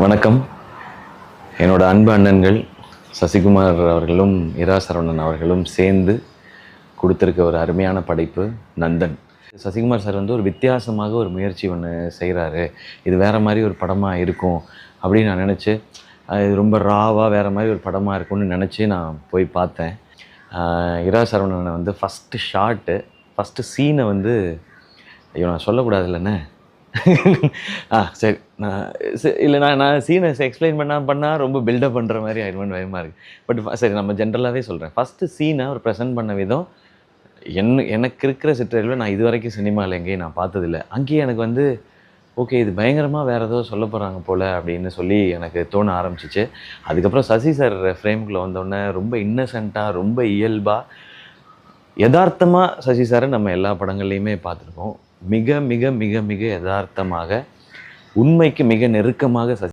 வணக்கம். என்னோட அன்பு அண்ணன்கள் சசிகுமார் அவர்களும் இரா சரவணன் அவர்களும் சேர்ந்து கொடுத்துருக்க ஒரு அருமையான படைப்பு நந்தன். சசிகுமார் சார் வந்து ஒரு வித்தியாசமாக ஒரு முயற்சி ஒன்று செய்கிறாரு, இது வேறு மாதிரி ஒரு படமாக இருக்கும் அப்படின்னு நான் நினச்சி, இது ரொம்ப ராவாக வேறு மாதிரி ஒரு படமாக இருக்கும்னு நினச்சி நான் போய் பார்த்தேன். இரா சரவணனை வந்து ஃபஸ்ட்டு சீனை வந்து ஐயோ நான் சொல்லக்கூடாது இல்லைண்ணே. சரி நான் இல்லை நான் சீனை எக்ஸ்பிளைன் பண்ணால் ரொம்ப பில்டப் பண்ணுற மாதிரி ஆயிடுவேன்னு பயமாக இருக்குது. பட் சரி நம்ம ஜென்ரலாகவே சொல்கிறேன். ஃபஸ்ட்டு சீனை அவர் ப்ரெசென்ட் பண்ண விதம் எனக்கு இருக்கிற சிற்றறிவில் நான் இது வரைக்கும் சினிமாவில் எங்கேயும் நான் பார்த்ததில்ல. அங்கேயே எனக்கு வந்து ஓகே இது பயங்கரமாக வேறு ஏதோ சொல்ல போகிறாங்க போல் அப்படின்னு சொல்லி எனக்கு தோண ஆரம்பிச்சிச்சு. அதுக்கப்புறம் சசி சார் ஃப்ரேம்குள்ளே வந்தோடனே ரொம்ப இன்னசென்ட்டாக, ரொம்ப இயல்பாக, யதார்த்தமாக சசி சாரை நம்ம எல்லா படங்கள்லையுமே பார்த்துருக்கோம். மிக மிக மிக மிக யதார்த்தமாக, உண்மைக்கு மிக நெருக்கமாக